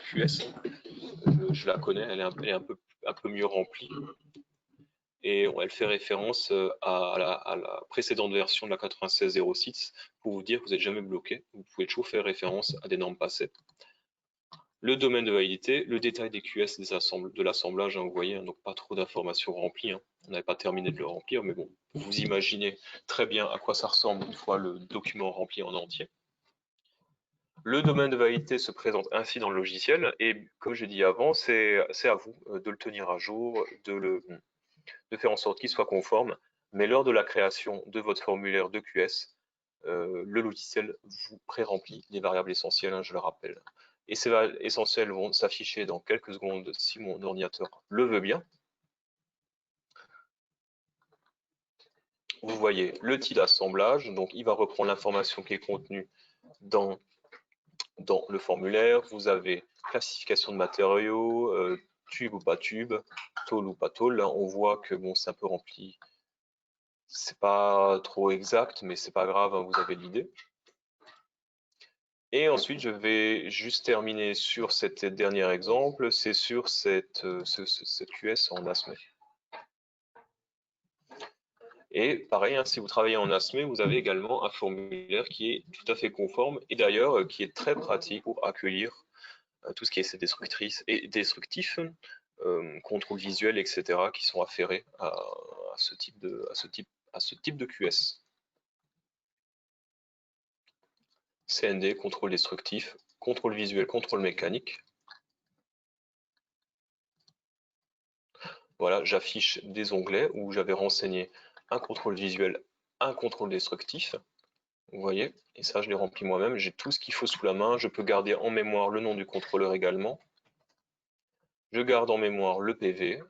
QS, je la connais, elle est un peu mieux remplie et elle fait référence à la précédente version de la 9606 pour vous dire que vous n'êtes jamais bloqué, vous pouvez toujours faire référence à des normes passées. Le domaine de validité, le détail des QS de l'assemblage, vous voyez, donc pas trop d'informations remplies, on n'avait pas terminé de le remplir, mais bon, vous imaginez très bien à quoi ça ressemble une fois le document rempli en entier. Le domaine de validité se présente ainsi dans le logiciel et comme je dit avant, c'est à vous de le tenir à jour, de faire en sorte qu'il soit conforme. Mais lors de la création de votre formulaire de QS, le logiciel vous pré-remplit les variables essentielles, je le rappelle. Et ces variables essentielles vont s'afficher dans quelques secondes si mon ordinateur le veut bien. Vous voyez le type d'assemblage, donc il va reprendre l'information qui est contenue dans le formulaire. Vous avez classification de matériaux, tube ou pas tube, tôle ou pas tôle. Là, on voit que bon, c'est un peu rempli. C'est pas trop exact, mais c'est pas grave, vous avez l'idée. Et ensuite, je vais juste terminer sur cet dernier exemple, c'est sur cette QS en ASME. Et pareil, si vous travaillez en ASME, vous avez également un formulaire qui est tout à fait conforme et d'ailleurs qui est très pratique pour accueillir tout ce qui est essai destructrice et destructif, contrôle visuel, etc., qui sont afférés à ce type de QS. CND, contrôle destructif, contrôle visuel, contrôle mécanique. Voilà, j'affiche des onglets où j'avais renseigné un contrôle visuel, un contrôle destructif. Vous voyez, et ça je l'ai rempli moi-même, j'ai tout ce qu'il faut sous la main, je peux garder en mémoire le nom du contrôleur également. Je garde en mémoire le PV,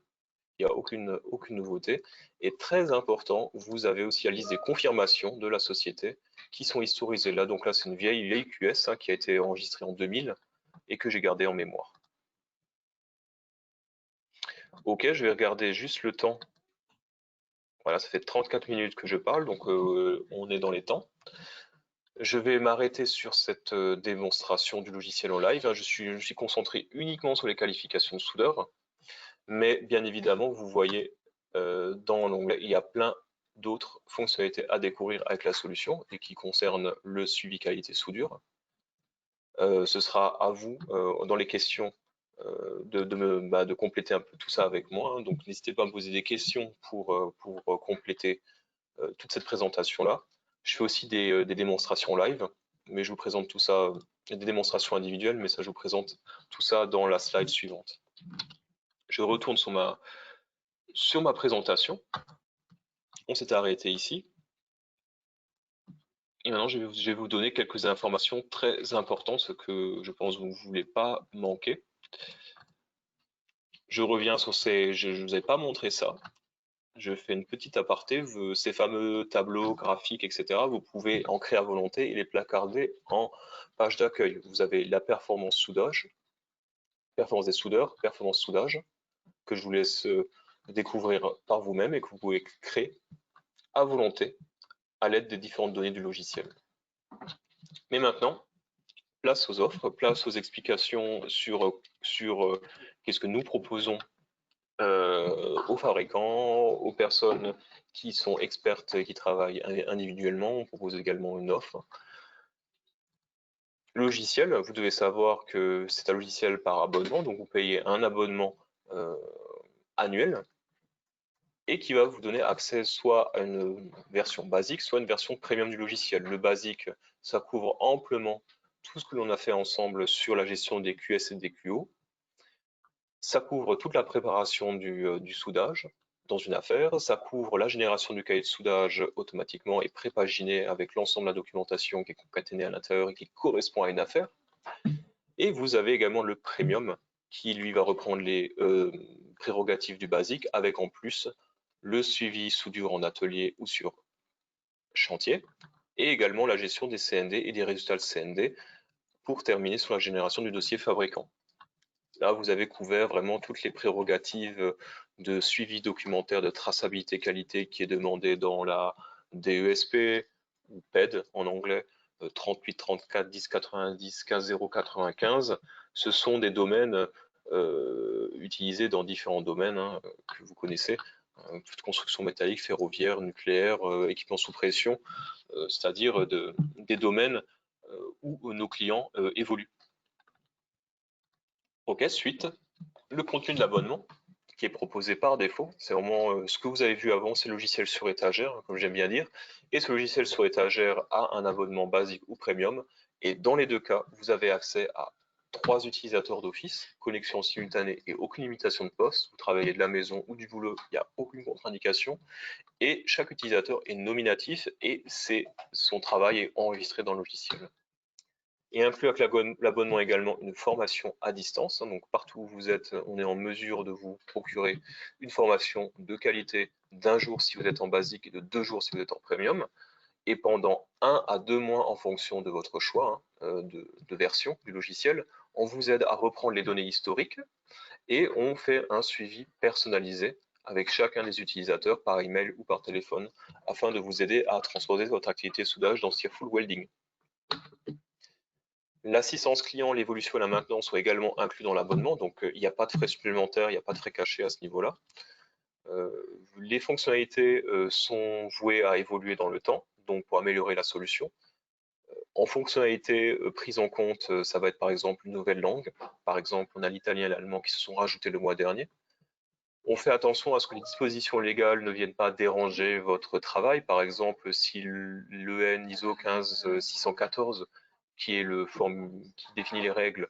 il n'y a aucune nouveauté. Et très important, vous avez aussi la liste des confirmations de la société qui sont historisées là. Donc là, c'est une vieille QS qui a été enregistrée en 2000 et que j'ai gardée en mémoire. Ok, je vais regarder juste le temps. Voilà, ça fait 34 minutes que je parle, donc on est dans les temps. Je vais m'arrêter sur cette démonstration du logiciel en live. Je suis concentré uniquement sur les qualifications de soudeur. Mais bien évidemment, vous voyez dans l'onglet, il y a plein d'autres fonctionnalités à découvrir avec la solution et qui concernent le suivi qualité soudure. Ce sera à vous, dans les questions, de compléter un peu tout ça avec moi. Donc n'hésitez pas à me poser des questions pour compléter toute cette présentation-là. Je fais aussi des démonstrations live, mais je vous présente tout ça, des démonstrations individuelles, mais ça je vous présente tout ça dans la slide suivante. Je retourne sur ma présentation. On s'est arrêté ici. Et maintenant, je vais vous donner quelques informations très importantes, ce que je pense que vous ne voulez pas manquer. Je reviens sur je ne vous ai pas montré ça. Je fais une petite aparté. Ces fameux tableaux graphiques, etc., vous pouvez en créer à volonté et les placarder en page d'accueil. Vous avez la performance soudage, performance des soudeurs, performance soudage, que je vous laisse découvrir par vous-même et que vous pouvez créer à volonté à l'aide des différentes données du logiciel. Mais maintenant, place aux offres, place aux explications sur qu'est-ce que nous proposons aux fabricants, aux personnes qui sont expertes et qui travaillent individuellement. On propose également une offre. Logiciel, vous devez savoir que c'est un logiciel par abonnement, donc vous payez un abonnement annuel et qui va vous donner accès soit à une version basique, soit une version premium du logiciel. Le basique, ça couvre amplement tout ce que l'on a fait ensemble sur la gestion des QS et des QO. Ça couvre toute la préparation du soudage dans une affaire, ça couvre la génération du cahier de soudage automatiquement et prépaginé avec l'ensemble de la documentation qui est concaténée à l'intérieur et qui correspond à une affaire. Et vous avez également le premium qui lui va reprendre les prérogatives du basique avec en plus le suivi soudure en atelier ou sur chantier et également la gestion des CND et des résultats de CND pour terminer sur la génération du dossier fabricant. Là, vous avez couvert vraiment toutes les prérogatives de suivi documentaire de traçabilité qualité qui est demandé dans la DESP ou PED en anglais, 38, 34, 10, 90, 15, 0, 95. Ce sont des domaines utilisés dans différents domaines que vous connaissez, toute construction métallique, ferroviaire, nucléaire, équipement sous pression, c'est-à-dire des domaines où nos clients évoluent. Ok, suite, le contenu de l'abonnement qui est proposé par défaut, c'est vraiment ce que vous avez vu avant, c'est le logiciel sur étagère, comme j'aime bien dire, et ce logiciel sur étagère a un abonnement basique ou premium, et dans les deux cas, vous avez accès à 3 utilisateurs d'office, connexion simultanée et aucune limitation de poste, vous travaillez de la maison ou du boulot, il n'y a aucune contre-indication, et chaque utilisateur est nominatif et son travail est enregistré dans le logiciel. Et inclut avec l'abonnement également une formation à distance. Donc partout où vous êtes, on est en mesure de vous procurer une formation de qualité d'1 jour si vous êtes en basique et de 2 jours si vous êtes en premium. Et pendant 1 à 2 mois en fonction de votre choix de version du logiciel, on vous aide à reprendre les données historiques et on fait un suivi personnalisé avec chacun des utilisateurs par email ou par téléphone afin de vous aider à transposer votre activité soudage dans Steerful Welding. L'assistance client, l'évolution et la maintenance sont également inclus dans l'abonnement, donc il n'y a pas de frais supplémentaires, il n'y a pas de frais cachés à ce niveau-là. Les fonctionnalités sont vouées à évoluer dans le temps, donc pour améliorer la solution. En fonctionnalité prise en compte, ça va être par exemple une nouvelle langue. Par exemple, on a l'italien et l'allemand qui se sont rajoutés le mois dernier. On fait attention à ce que les dispositions légales ne viennent pas déranger votre travail. Par exemple, si l'EN ISO 15614 qui est qui définit les règles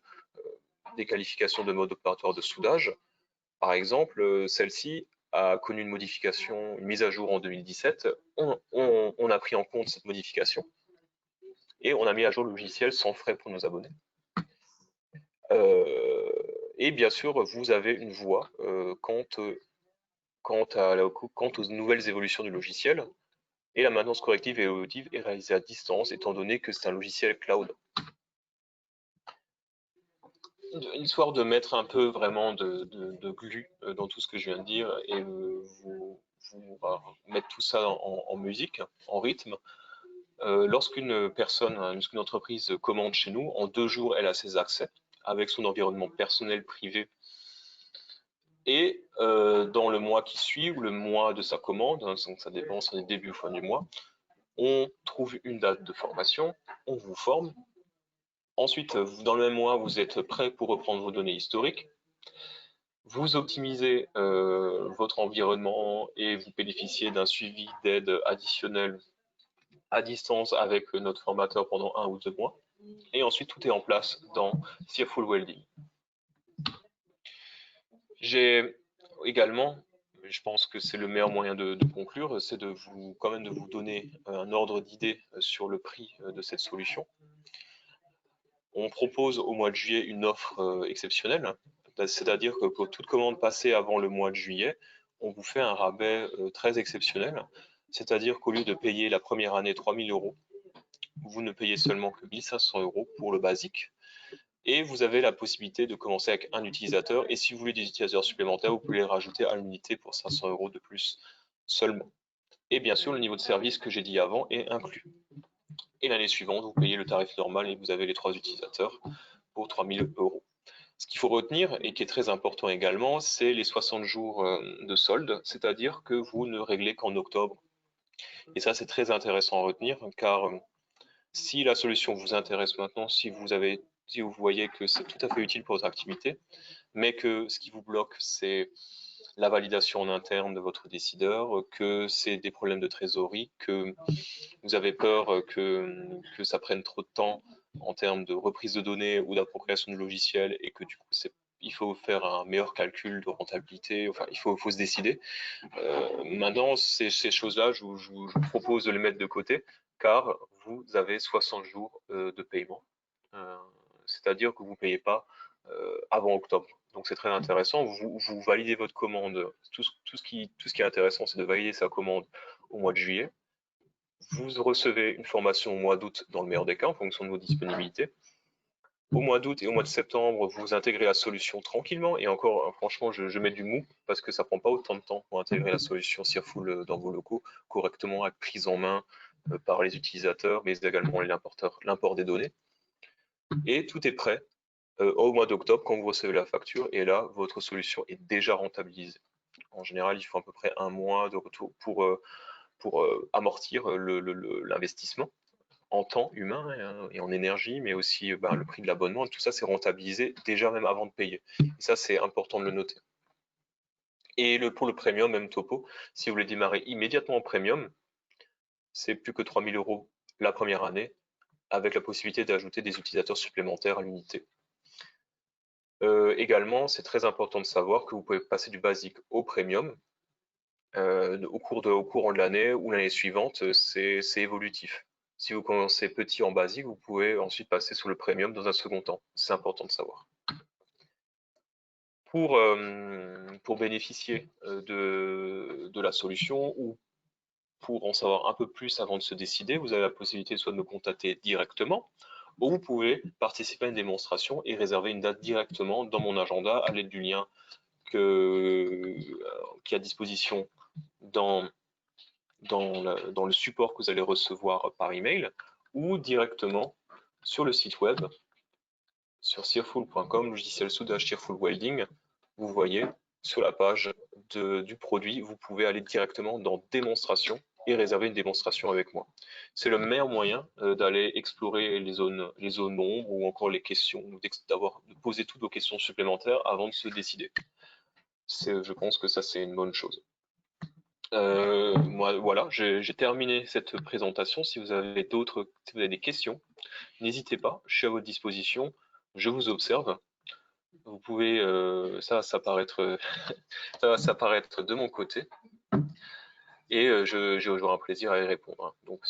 des qualifications de mode opératoire de soudage. Par exemple, celle-ci a connu une modification, une mise à jour en 2017. On a pris en compte cette modification et on a mis à jour le logiciel sans frais pour nos abonnés. Et bien sûr, vous avez une voix quant aux nouvelles évolutions du logiciel. Et la maintenance corrective et évolutive est réalisée à distance, étant donné que c'est un logiciel cloud. Histoire de mettre un peu vraiment de glu dans tout ce que je viens de dire et vous mettre tout ça en musique, en rythme. Lorsqu'une personne, lorsqu'une entreprise commande chez nous, en 2 jours, elle a ses accès avec son environnement personnel privé. Et dans le mois qui suit ou le mois de sa commande, donc ça dépend, c'est début ou fin du mois, on trouve une date de formation, on vous forme. Ensuite, dans le même mois, vous êtes prêt pour reprendre vos données historiques. Vous optimisez votre environnement et vous bénéficiez d'un suivi d'aide additionnelle à distance avec notre formateur pendant 1 ou 2 mois. Et ensuite, tout est en place dans Steerful Welding. J'ai également, je pense que c'est le meilleur moyen de conclure, c'est quand même de vous donner un ordre d'idée sur le prix de cette solution. On propose au mois de juillet une offre exceptionnelle, c'est-à-dire que pour toute commande passée avant le mois de juillet, on vous fait un rabais très exceptionnel, c'est-à-dire qu'au lieu de payer la première année 3 000 €, vous ne payez seulement que 1 500 € pour le basique, et vous avez la possibilité de commencer avec un utilisateur, et si vous voulez des utilisateurs supplémentaires, vous pouvez les rajouter à l'unité pour 500 € de plus seulement. Et bien sûr, le niveau de service que j'ai dit avant est inclus. Et l'année suivante, vous payez le tarif normal et vous avez les 3 utilisateurs pour 3 000 €. Ce qu'il faut retenir, et qui est très important également, c'est les 60 jours de solde, c'est-à-dire que vous ne réglez qu'en octobre. Et ça, c'est très intéressant à retenir, car si la solution vous intéresse maintenant, si vous voyez que c'est tout à fait utile pour votre activité, mais que ce qui vous bloque, c'est la validation en interne de votre décideur, que c'est des problèmes de trésorerie, que vous avez peur que ça prenne trop de temps en termes de reprise de données ou d'appropriation de logiciels et que du coup il faut faire un meilleur calcul de rentabilité, enfin il faut se décider. Maintenant, ces choses-là, je vous propose de les mettre de côté car vous avez 60 jours de paiement. C'est-à-dire que vous ne payez pas avant octobre. Donc c'est très intéressant. Vous validez votre commande. Tout ce qui est intéressant, c'est de valider sa commande au mois de juillet. Vous recevez une formation au mois d'août dans le meilleur des cas en fonction de vos disponibilités. Au mois d'août et au mois de septembre, vous intégrez la solution tranquillement. Et encore, franchement, je mets du mou parce que ça prend pas autant de temps pour intégrer la solution Searful dans vos locaux correctement, avec prise en main par les utilisateurs, mais également l'import des données. Et tout est prêt au mois d'octobre quand vous recevez la facture. Et là, votre solution est déjà rentabilisée. En général, il faut à peu près un mois de retour pour amortir l'investissement en temps humain et en énergie, mais aussi le prix de l'abonnement. Tout ça, c'est rentabilisé déjà même avant de payer. Et ça, c'est important de le noter. Et pour le premium, même topo, si vous voulez démarrer immédiatement en premium, c'est plus que 3 000 € la première année, avec la possibilité d'ajouter des utilisateurs supplémentaires à l'unité. Également, c'est très important de savoir que vous pouvez passer du basique au premium au courant de l'année ou l'année suivante, c'est évolutif. Si vous commencez petit en basique, vous pouvez ensuite passer sur le premium dans un second temps. C'est important de savoir. Pour bénéficier de la solution ou pour en savoir un peu plus avant de se décider, vous avez la possibilité soit de me contacter directement ou vous pouvez participer à une démonstration et réserver une date directement dans mon agenda à l'aide du lien qui est à disposition dans le support que vous allez recevoir par email ou directement sur le site web sur searful.com, logiciel soudage Searful Welding. Vous voyez sur la page du produit, vous pouvez aller directement dans démonstration et réserver une démonstration avec moi. C'est le meilleur moyen d'aller explorer les zones d'ombre ou encore les questions, de poser toutes vos questions supplémentaires avant de se décider. Je pense que ça, c'est une bonne chose. Moi, voilà, j'ai terminé cette présentation. Si vous avez des questions, n'hésitez pas, je suis à votre disposition, je vous observe. Vous pouvez, ça va s'apparaître, ça va s'apparaître de mon côté, et j'aurai un plaisir à y répondre. Hein. Donc,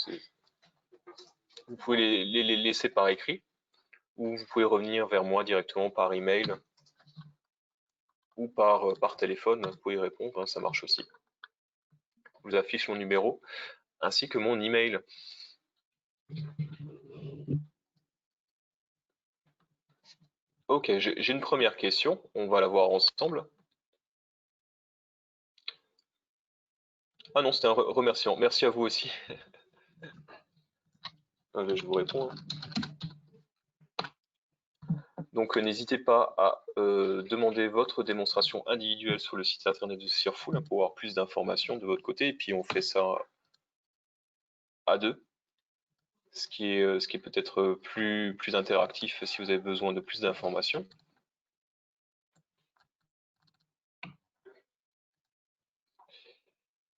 vous pouvez les laisser par écrit, ou vous pouvez revenir vers moi directement par email ou par téléphone. Vous pouvez y répondre, hein, ça marche aussi. Je vous affiche mon numéro ainsi que mon email. Ok, j'ai une première question, on va la voir ensemble. Ah non, c'était un remerciement. Merci à vous aussi. Je vous réponds. Donc n'hésitez pas à demander votre démonstration individuelle sur le site internet de Searful pour avoir plus d'informations de votre côté. Et puis on fait ça à deux, ce qui est peut-être plus interactif si vous avez besoin de plus d'informations.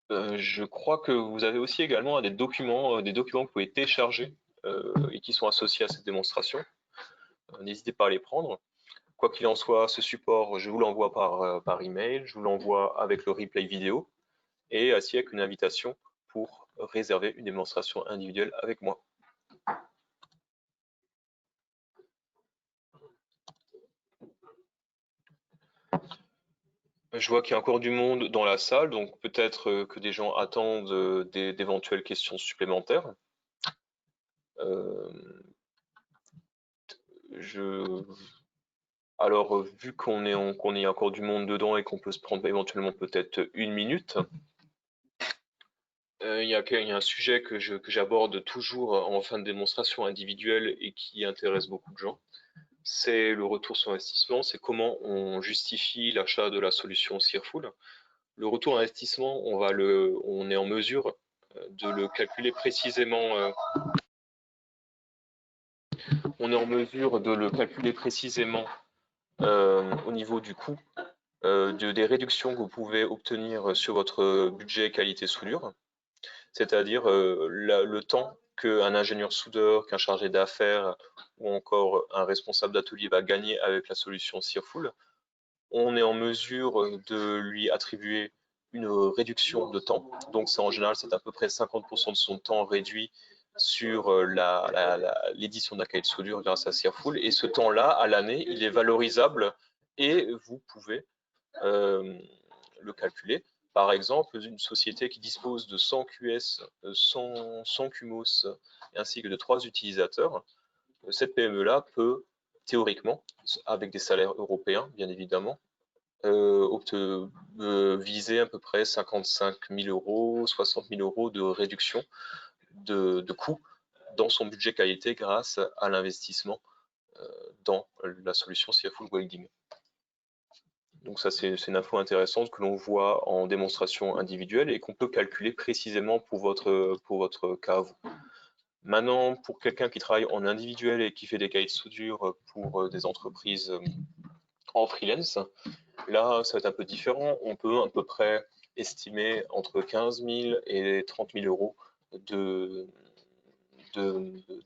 Je crois que vous avez aussi également des documents que vous pouvez télécharger et qui sont associés à cette démonstration. N'hésitez pas à les prendre. Quoi qu'il en soit, ce support, je vous l'envoie par email, je vous l'envoie avec le replay vidéo et ainsi avec une invitation pour réserver une démonstration individuelle avec moi. Je vois qu'il y a encore du monde dans la salle, donc peut-être que des gens attendent d'éventuelles questions supplémentaires. Alors, vu qu'on est encore du monde dedans et qu'on peut se prendre éventuellement peut-être une minute, Il y a un sujet que j'aborde toujours en fin de démonstration individuelle et qui intéresse beaucoup de gens. C'est le retour sur investissement, c'est comment on justifie l'achat de la solution Searful. Le retour investissement, on est en mesure de le calculer précisément. On est en mesure de le calculer précisément au niveau du coût des réductions que vous pouvez obtenir sur votre budget qualité soudure, c'est-à-dire le temps qu'un ingénieur soudeur, qu'un chargé d'affaires ou encore un responsable d'atelier va gagner avec la solution Searful. On est en mesure de lui attribuer une réduction de temps. Donc ça, en général, c'est à peu près 50% de son temps réduit sur l'édition de la cahier de soudure grâce à Searful. Et ce temps-là, à l'année, il est valorisable et vous pouvez le calculer. Par exemple, une société qui dispose de 100 QS, 100 CUMOS ainsi que de 3 utilisateurs, cette PME-là peut théoriquement, avec des salaires européens bien évidemment, viser à peu près 55 000 euros, 60 000 euros de réduction de coûts dans son budget qualité grâce à l'investissement dans la solution Searful Welding. Donc ça, c'est une info intéressante que l'on voit en démonstration individuelle et qu'on peut calculer précisément pour votre cas. Maintenant, pour quelqu'un qui travaille en individuel et qui fait des cahiers de soudure pour des entreprises en freelance, là, ça va être un peu différent. On peut à peu près estimer entre 15 000 et 30 000 euros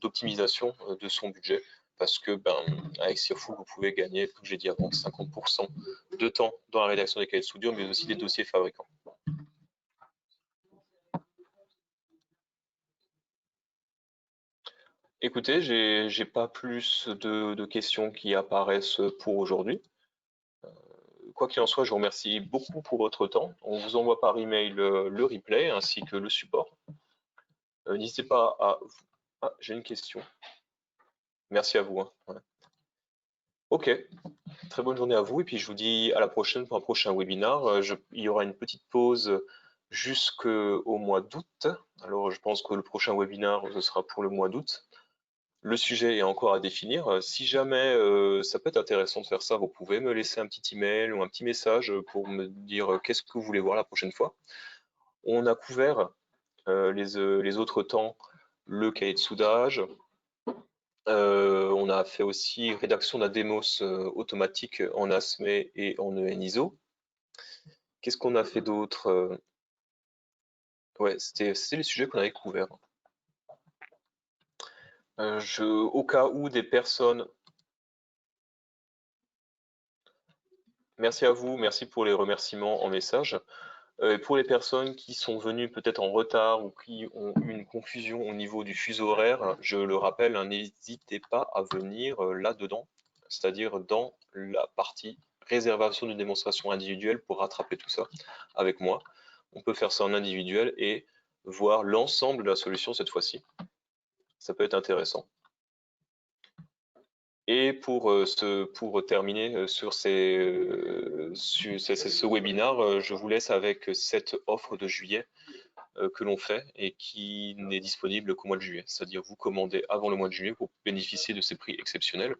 d'optimisation de son budget parce que avec Searful, vous pouvez gagner, comme j'ai dit avant, 50% de temps dans la rédaction des cahiers de soudure, mais aussi des dossiers fabricants. Écoutez, j'ai pas plus de questions qui apparaissent pour aujourd'hui. Quoi qu'il en soit, je vous remercie beaucoup pour votre temps. On vous envoie par email le replay ainsi que le support. N'hésitez pas à... Ah, j'ai une question. Merci à vous. Hein. Ouais. Ok, très bonne journée à vous et puis je vous dis à la prochaine pour un prochain webinar. Il y aura une petite pause jusqu'au mois d'août. Alors je pense que le prochain webinar, ce sera pour le mois d'août. Le sujet est encore à définir. Si jamais ça peut être intéressant de faire ça, vous pouvez me laisser un petit email ou un petit message pour me dire qu'est-ce que vous voulez voir la prochaine fois. On a couvert les autres temps, le cahier de soudage. On a fait aussi rédaction d'un démos automatique en ASME et en EN-ISO. Qu'est-ce qu'on a fait d'autre? Ouais, c'était les sujets qu'on avait couverts. Au cas où des personnes... Merci à vous, merci pour les remerciements en message. Pour les personnes qui sont venues peut-être en retard ou qui ont eu une confusion au niveau du fuseau horaire, je le rappelle, hein, n'hésitez pas à venir là-dedans, c'est-à-dire dans la partie réservation d'une démonstration individuelle pour rattraper tout ça avec moi. On peut faire ça en individuel et voir l'ensemble de la solution cette fois-ci. Ça peut être intéressant. Et pour terminer sur ce webinaire, je vous laisse avec cette offre de juillet que l'on fait et qui n'est disponible qu'au mois de juillet. C'est-à-dire vous commandez avant le mois de juillet pour bénéficier de ces prix exceptionnels.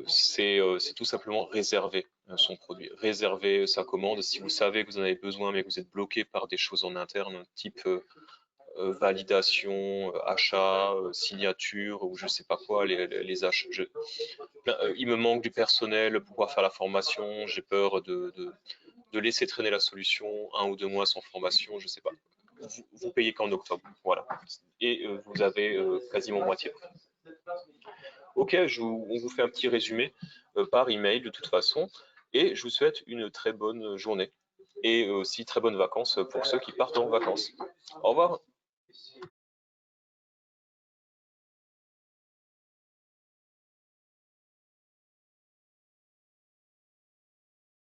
C'est tout simplement réserver son produit, réserver sa commande. Si vous savez que vous en avez besoin mais que vous êtes bloqué par des choses en interne, type validation, achat, signature ou je sais pas quoi, les achats. Il me manque du personnel pour pouvoir faire la formation, j'ai peur de laisser traîner la solution 1 ou 2 mois sans formation, je sais pas. Vous payez qu'en octobre, voilà. Et vous avez quasiment moitié. Ok, on vous fait un petit résumé par email de toute façon, et je vous souhaite une très bonne journée et aussi très bonnes vacances pour ceux qui partent en vacances. Au revoir.